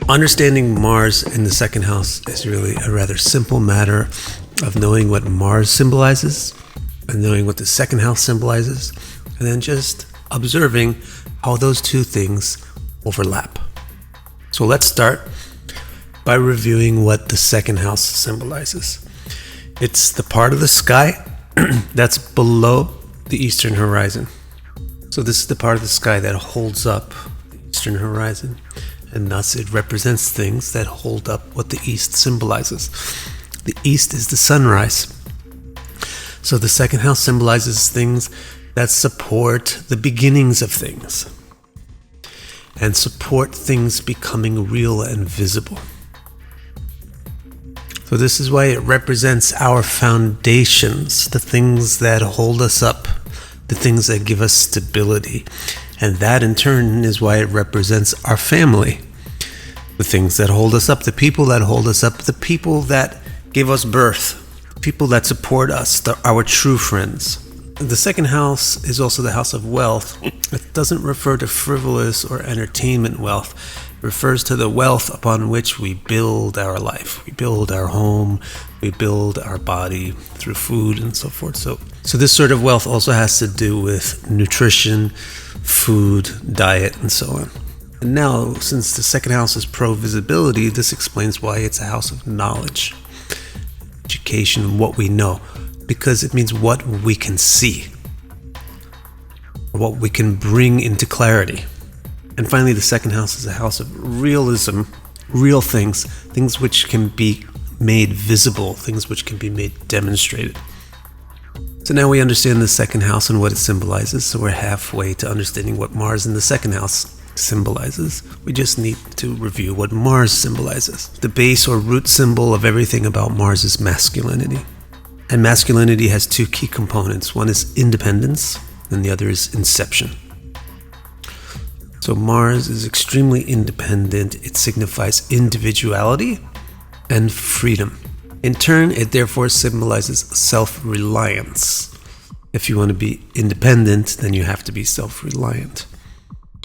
Understanding Mars in the second house is really a rather simple matter of knowing what Mars symbolizes and knowing what the second house symbolizes, and then just observing how those two things overlap. So let's start by reviewing what the second house symbolizes. It's the part of the sky that's below the eastern horizon. So this is the part of the sky that holds up the eastern horizon, and thus it represents things that hold up what the east symbolizes. The east is the sunrise. So the second house symbolizes things that support the beginnings of things and support things becoming real and visible. So this is why it represents our foundations, the things that hold us up, the things that give us stability. And that in turn is why it represents our family, the things that hold us up, the people that hold us up, the people that give us birth, the people that support us, our true friends. The second house is also the house of wealth. It doesn't refer to frivolous or entertainment wealth. It refers to the wealth upon which we build our life. We build our home, we build our body through food and so forth. So this sort of wealth also has to do with nutrition, food, diet, and so on. And now, since the second house is pro-visibility, this explains why it's a house of knowledge, education, what we know. Because it means what we can see, what we can bring into clarity. And finally, the second house is a house of realism, real things which can be made visible, things which can be made demonstrated. So now we understand the second house and what it symbolizes, so we're halfway to understanding what Mars in the second house symbolizes. We just need to review what Mars symbolizes. The base or root symbol of everything about Mars is masculinity. And masculinity has two key components. One is independence, and the other is inception. So Mars is extremely independent. It signifies individuality and freedom. In turn, it therefore symbolizes self-reliance. If you want to be independent, then you have to be self-reliant.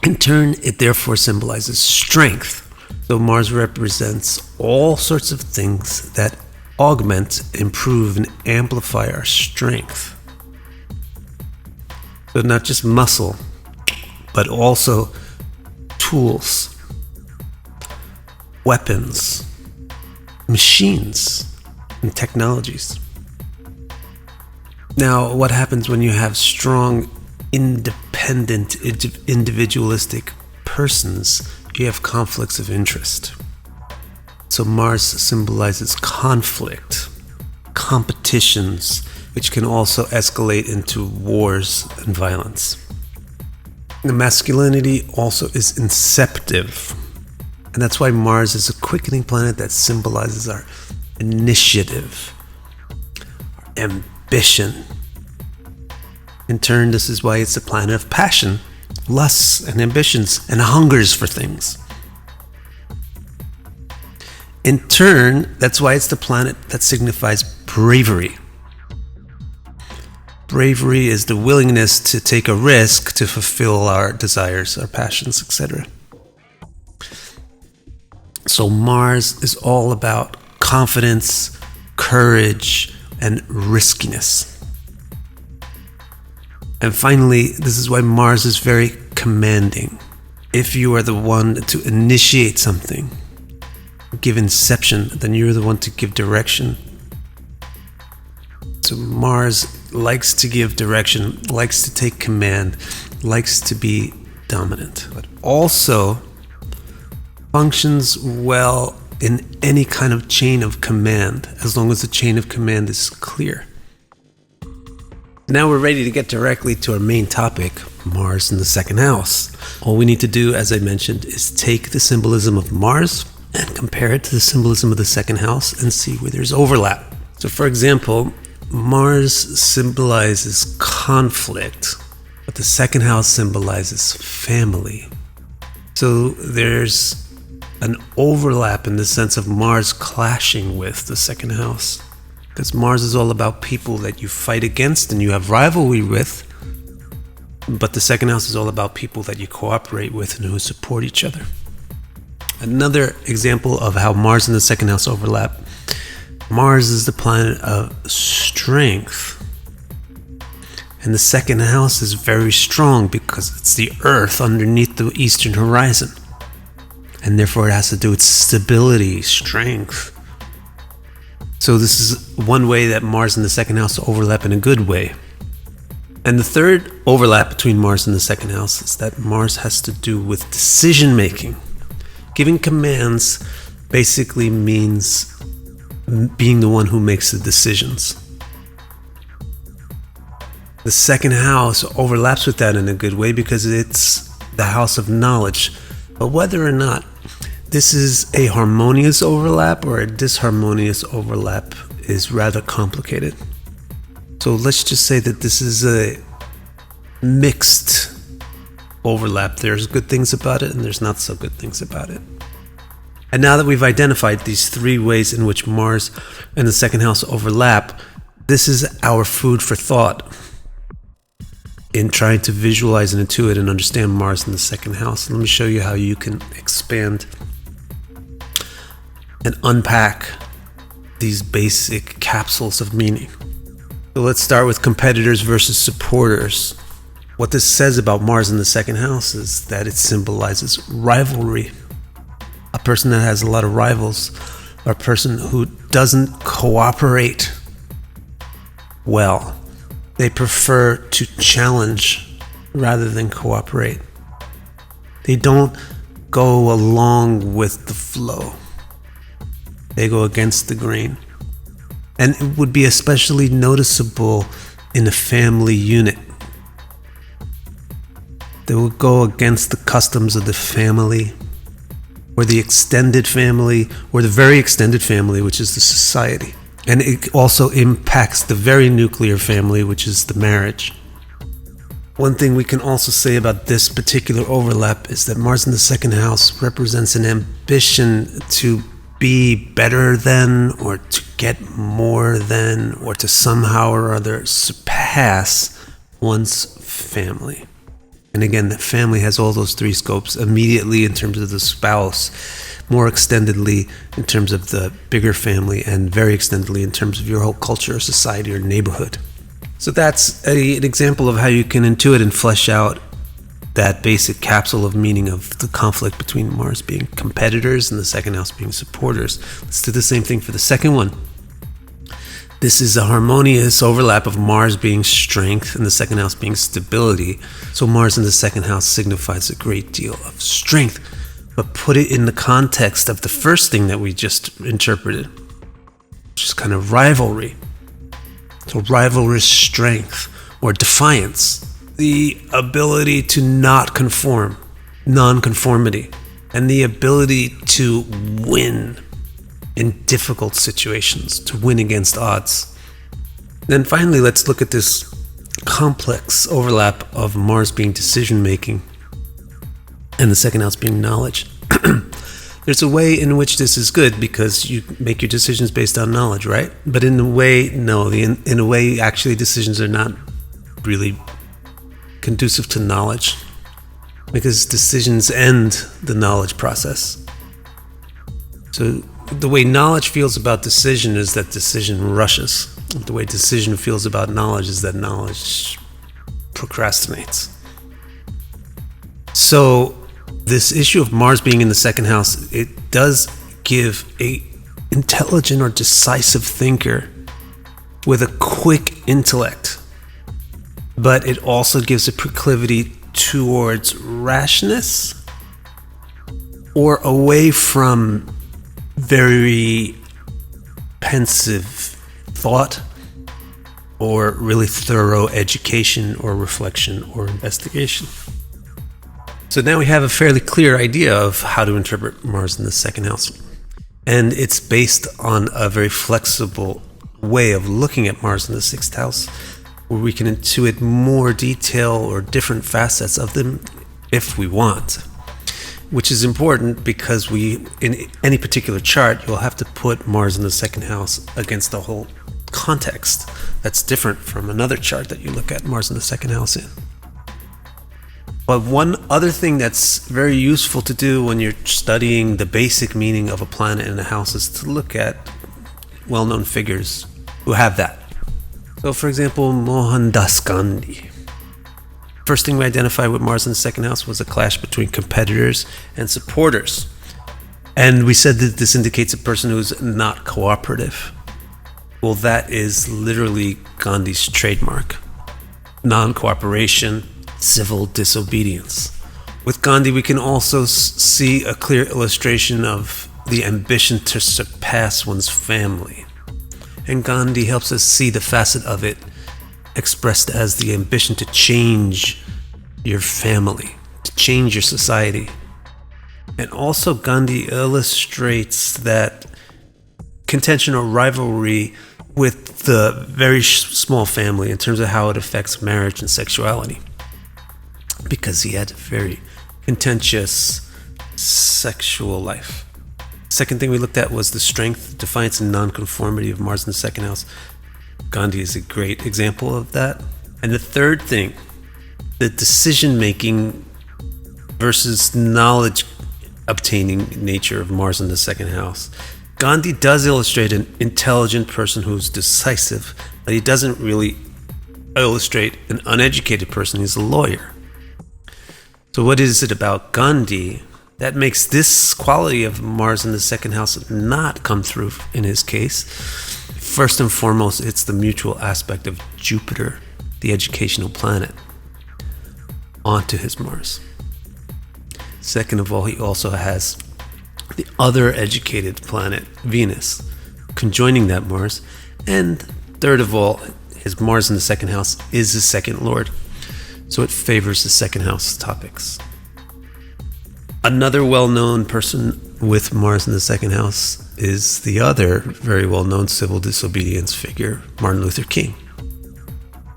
In turn, it therefore symbolizes strength. So Mars represents all sorts of things that augment, improve, and amplify our strength. So not just muscle, but also tools, weapons, machines, and technologies. Now, what happens when you have strong, independent, individualistic persons? You have conflicts of interest. So Mars symbolizes conflict, competitions, which can also escalate into wars and violence. The masculinity also is inceptive, and that's why Mars is a quickening planet that symbolizes our initiative, our ambition. In turn, this is why it's a planet of passion, lusts, and ambitions, and hungers for things. In turn, that's why it's the planet that signifies bravery. Bravery is the willingness to take a risk to fulfill our desires, our passions, etc. So Mars is all about confidence, courage, and riskiness. And finally, this is why Mars is very commanding. If you are the one to initiate something, give inception, then you're the one to give direction. So Mars likes to give direction, likes to take command, likes to be dominant, but also functions well in any kind of chain of command, as long as the chain of command is clear. Now we're ready to get directly to our main topic, Mars in the second house. All we need to do, as I mentioned, is take the symbolism of Mars and compare it to the symbolism of the second house and see where there's overlap. So for example, Mars symbolizes conflict, but the second house symbolizes family. So there's an overlap in the sense of Mars clashing with the second house. Because Mars is all about people that you fight against and you have rivalry with, but the second house is all about people that you cooperate with and who support each other. Another example of how Mars and the second house overlap. Mars is the planet of strength. And the second house is very strong because it's the Earth underneath the eastern horizon. And therefore it has to do with stability, strength. So this is one way that Mars and the second house overlap in a good way. And the third overlap between Mars and the second house is that Mars has to do with decision making. Giving commands basically means being the one who makes the decisions. The second house overlaps with that in a good way because it's the house of knowledge. But whether or not this is a harmonious overlap or a disharmonious overlap is rather complicated. So let's just say that this is a mixed overlap. There's good things about it and there's not so good things about it. And now that we've identified these three ways in which Mars and the second house overlap, this is our food for thought in trying to visualize and intuit and understand Mars and the second house. Let me show you how you can expand and unpack these basic capsules of meaning. So let's start with competitors versus supporters. What this says about Mars in the second house is that it symbolizes rivalry. A person that has a lot of rivals, or a person who doesn't cooperate well. They prefer to challenge rather than cooperate. They don't go along with the flow. They go against the grain. And it would be especially noticeable in a family unit. They will go against the customs of the family, or the extended family, or the very extended family, which is the society. And it also impacts the very nuclear family, which is the marriage. One thing we can also say about this particular overlap is that Mars in the second house represents an ambition to be better than, or to get more than, or to somehow or other surpass one's family. And again, the family has all those three scopes: immediately in terms of the spouse, more extendedly in terms of the bigger family, and very extendedly in terms of your whole culture or society or neighborhood. So that's an example of how you can intuit and flesh out that basic capsule of meaning of the conflict between Mars being competitors and the second house being supporters. Let's do the same thing for the second one. This is a harmonious overlap of Mars being strength and the second house being stability. So Mars in the second house signifies a great deal of strength, but put it in the context of the first thing that we just interpreted, which is kind of rivalry. So rivalrous strength or defiance, the ability to not conform, non-conformity, and the ability to win in difficult situations, to win against odds. Then finally, let's look at this complex overlap of Mars being decision-making and the second house being knowledge. There's a way in which this is good because you make your decisions based on knowledge, right? But in a way, no. In a way, actually, decisions are not really conducive to knowledge because decisions end the knowledge process. So the way knowledge feels about decision is that decision rushes. The way decision feels about knowledge is that knowledge procrastinates. So this issue of Mars being in the second house, it does give a intelligent or decisive thinker with a quick intellect, but it also gives a proclivity towards rashness or away from very pensive thought or really thorough education or reflection or investigation. So now we have a fairly clear idea of how to interpret Mars in the second house. And it's based on a very flexible way of looking at Mars in the sixth house, where we can intuit more detail or different facets of them if we want. Which is important because in any particular chart, you'll have to put Mars in the second house against the whole context. That's different from another chart that you look at Mars in the second house in. But one other thing that's very useful to do when you're studying the basic meaning of a planet in a house is to look at well-known figures who have that. So, for example, Mohandas Gandhi. First thing we identified with Mars in the second house was a clash between competitors and supporters. And we said that this indicates a person who's not cooperative. Well, that is literally Gandhi's trademark. Non-cooperation, civil disobedience. With Gandhi, we can also see a clear illustration of the ambition to surpass one's family. And Gandhi helps us see the facet of it expressed as the ambition to change your family, to change your society. And also Gandhi illustrates that contention or rivalry with the very small family in terms of how it affects marriage and sexuality, because he had a very contentious sexual life. Second thing we looked at was the strength, defiance, and non-conformity of Mars in the second house. Gandhi is a great example of that. And the third thing, the decision-making versus knowledge-obtaining nature of Mars in the second house. Gandhi does illustrate an intelligent person who's decisive, but he doesn't really illustrate an uneducated person who's a lawyer. So what is it about Gandhi that makes this quality of Mars in the second house not come through in his case? First and foremost, it's the mutual aspect of Jupiter, the educational planet, onto his Mars. Second of all, he also has the other educated planet, Venus, conjoining that Mars. And third of all, his Mars in the second house is his second lord, so it favors the second house topics. Another well-known person with Mars in the second house is the other very well-known civil disobedience figure, Martin Luther King.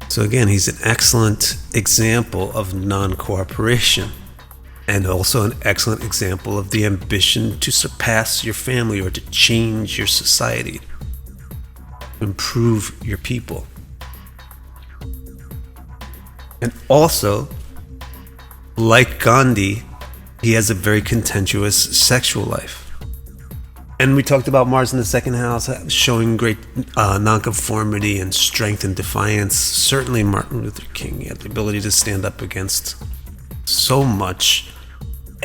So again, he's an excellent example of non-cooperation, and also an excellent example of the ambition to surpass your family or to change your society, improve your people. And also, like Gandhi, he has a very contentious sexual life. And we talked about Mars in the second house showing great nonconformity and strength and defiance. Certainly Martin Luther King had the ability to stand up against so much.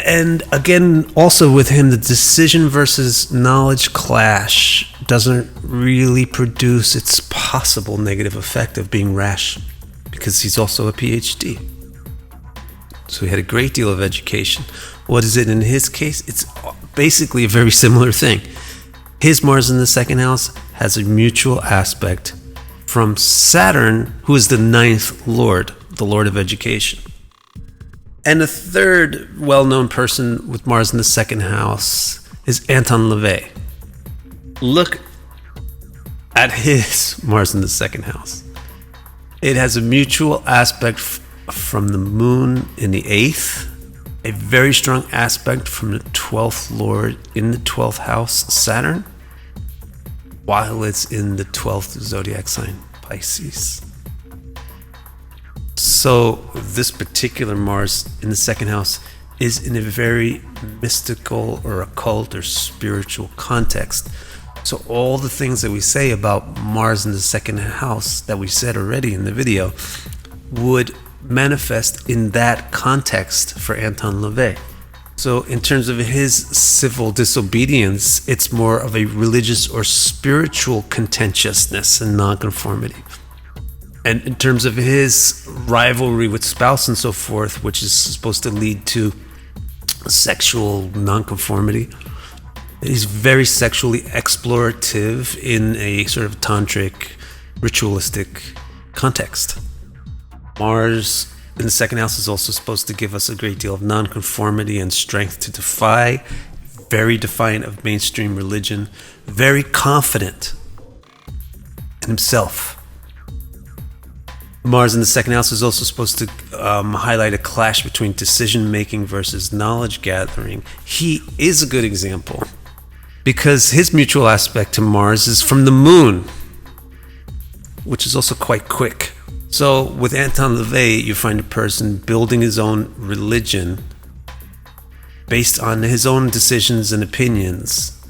And again, also with him, the decision versus knowledge clash doesn't really produce its possible negative effect of being rash, because he's also a PhD. So he had a great deal of education. What is it in his case? It's basically a very similar thing. His Mars in the second house has a mutual aspect from Saturn, who is the ninth lord, the lord of education. And the third well-known person with Mars in the second house is Anton LaVey. Look at his Mars in the second house. It has a mutual aspect from the moon in the 8th, a very strong aspect from the 12th lord in the 12th house, Saturn, while it's in the 12th zodiac sign, Pisces. So this particular Mars in the second house is in a very mystical or occult or spiritual context. So all the things that we say about Mars in the second house that we said already in the video would manifest in that context for Anton LaVey. So in terms of his civil disobedience, it's more of a religious or spiritual contentiousness and nonconformity. And in terms of his rivalry with spouse and so forth, which is supposed to lead to sexual nonconformity, he's very sexually explorative in a sort of tantric, ritualistic context. Mars in the second house is also supposed to give us a great deal of nonconformity and strength to defy, very defiant of mainstream religion, very confident in himself. Mars in the second house is also supposed to highlight a clash between decision-making versus knowledge-gathering. He is a good example because his mutual aspect to Mars is from the moon, which is also quite quick. So with Anton LaVey, you find a person building his own religion based on his own decisions and opinions,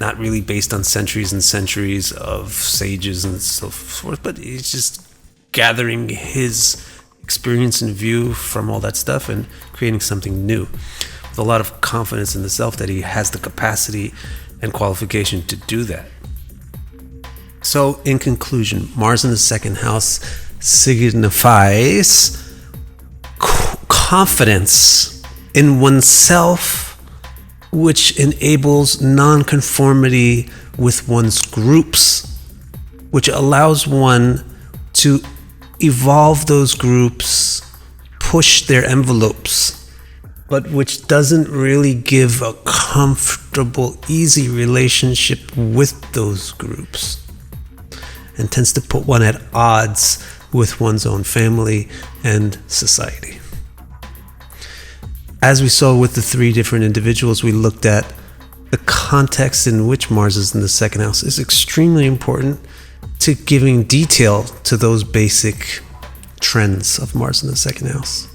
not really based on centuries and centuries of sages and so forth, but he's just gathering his experience and view from all that stuff and creating something new with a lot of confidence in the self that he has the capacity and qualification to do that. So in conclusion, Mars in the second house signifies confidence in oneself, which enables non-conformity with one's groups, which allows one to evolve those groups, push their envelopes, but which doesn't really give a comfortable, easy relationship with those groups, and tends to put one at odds with one's own family and society. As we saw with the three different individuals, we looked at the context in which Mars is in the second house is extremely important to giving detail to those basic trends of Mars in the second house.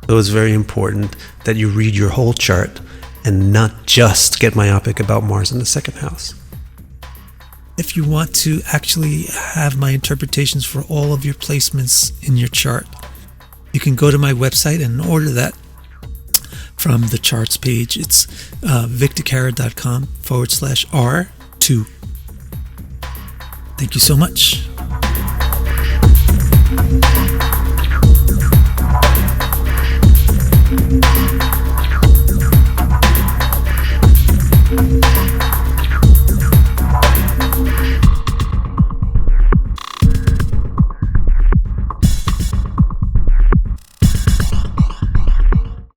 So it's very important that you read your whole chart and not just get myopic about Mars in the second house. If you want to actually have my interpretations for all of your placements in your chart, you can go to my website and order that from the charts page. It's victorcara.com/R2. Thank you so much.